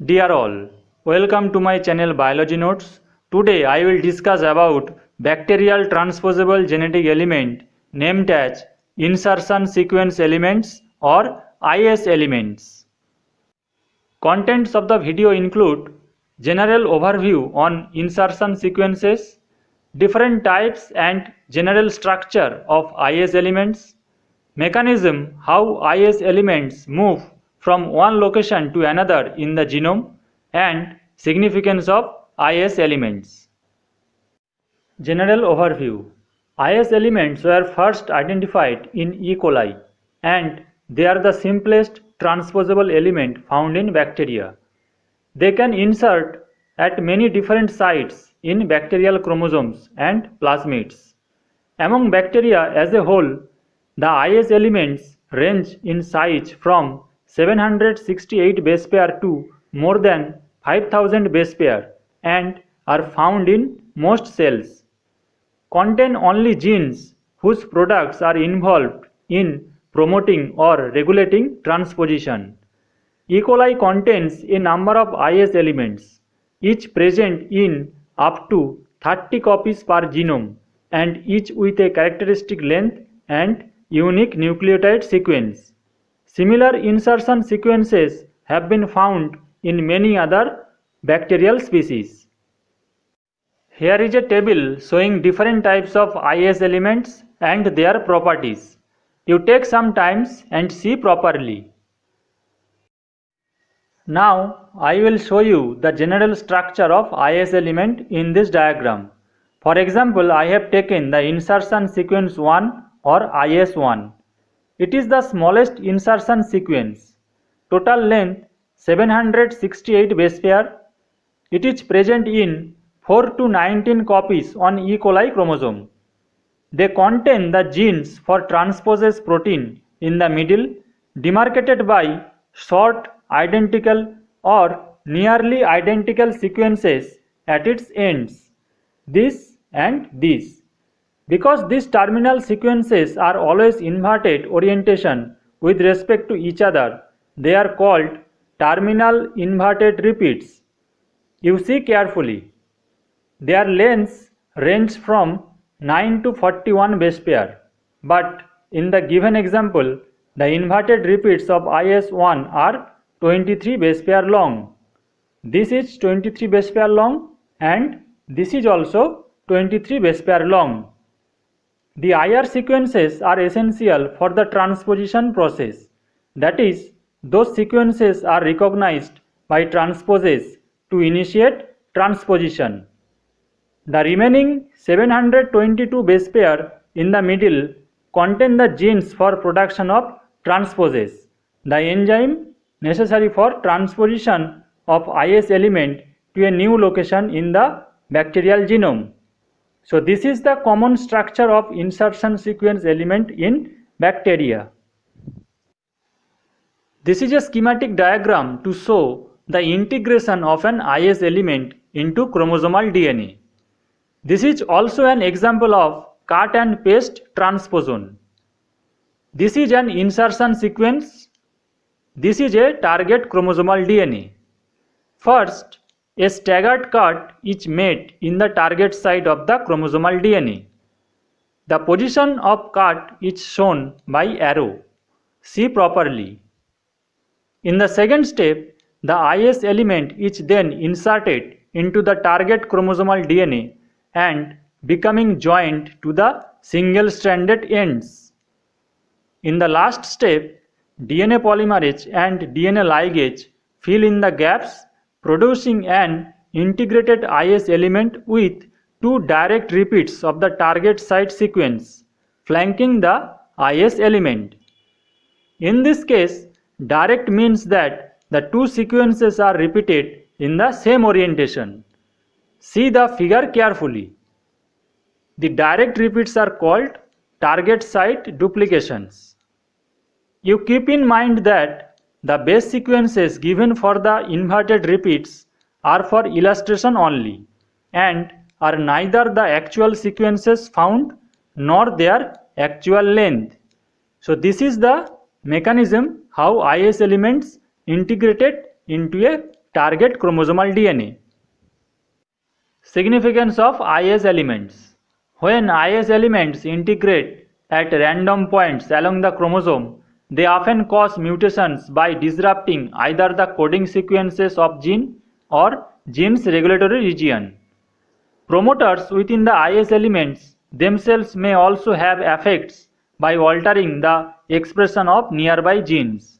Dear all, welcome to my channel Biology Notes. Today I will discuss about bacterial transposable genetic element named as insertion sequence elements or IS elements. Contents of the video include general overview on insertion sequences, different types and general structure of IS elements, mechanism how IS elements move from one location to another in the genome, and significance of IS elements. General overview. IS elements were first identified in E. coli and they are the simplest transposable element found in bacteria. They can insert at many different sites in bacterial chromosomes and plasmids. Among bacteria as a whole, the IS elements range in size from 768 base pair to more than 5000 base pair and are found in most cells. Contain only genes whose products are involved in promoting or regulating transposition. E. coli contains a number of IS elements, each present in up to 30 copies per genome and each with a characteristic length and unique nucleotide sequence. Similar insertion sequences have been found in many other bacterial species. Here is a table showing different types of IS elements and their properties. You take some time and see properly. Now I will show you the general structure of IS element in this diagram. For example, I have taken the insertion sequence 1 or IS1. It is the smallest insertion sequence. Total length 768 base pair. It is present in 4 to 19 copies on E. coli chromosome. They contain the genes for transposase protein in the middle, demarcated by short, identical or nearly identical sequences at its ends, this and this. Because these terminal sequences are always inverted orientation with respect to each other, they are called terminal inverted repeats. You see carefully. Their lengths range from 9 to 41 base pair, but in the given example, the inverted repeats of IS1 are 23 base pair long. This is 23 base pair long and this is also 23 base pair long. The IR sequences are essential for the transposition process. That is, those sequences are recognized by transposase to initiate transposition. The remaining 722 base pair in the middle contain the genes for production of transposase, the enzyme necessary for transposition of IS element to a new location in the bacterial genome. So this is the common structure of insertion sequence element in bacteria. This is a schematic diagram to show the integration of an IS element into chromosomal DNA. This is also an example of cut and paste transposon. This is an insertion sequence. This is a target chromosomal DNA. First, a staggered cut is made in the target site of the chromosomal DNA. The position of cut is shown by arrow. See properly. In the second step, the IS element is then inserted into the target chromosomal DNA and becoming joined to the single-stranded ends. In the last step, DNA polymerase and DNA ligase fill in the gaps, producing an integrated IS element with two direct repeats of the target site sequence, flanking the IS element. In this case, direct means that the two sequences are repeated in the same orientation. See the figure carefully. The direct repeats are called target site duplications. You keep in mind that the base sequences given for the inverted repeats are for illustration only and are neither the actual sequences found nor their actual length. So this is the mechanism how IS elements integrated into a target chromosomal DNA. Significance of IS elements. When IS elements integrate at random points along the chromosome, they often cause mutations by disrupting either the coding sequences of gene or gene's regulatory region. Promoters within the IS elements themselves may also have effects by altering the expression of nearby genes.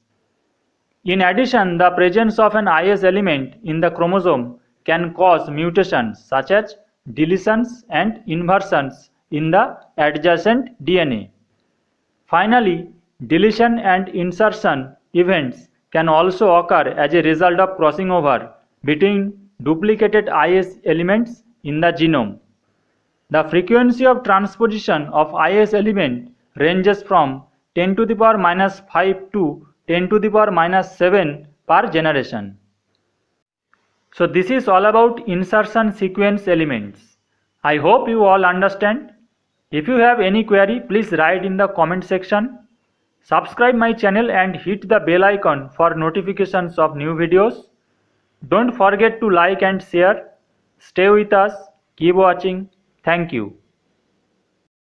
In addition, the presence of an IS element in the chromosome can cause mutations such as deletions and inversions in the adjacent DNA. Finally, deletion and insertion events can also occur as a result of crossing over between duplicated IS elements in the genome. The frequency of transposition of IS element ranges from 10 to the power minus 5 to 10 to the power minus 7 per generation. So this is all about insertion sequence elements. I hope you all understand. If you have any query, please write in the comment section. Subscribe my channel and hit the bell icon for notifications of new videos. Don't forget to like and share. Stay with us. Keep watching. Thank you.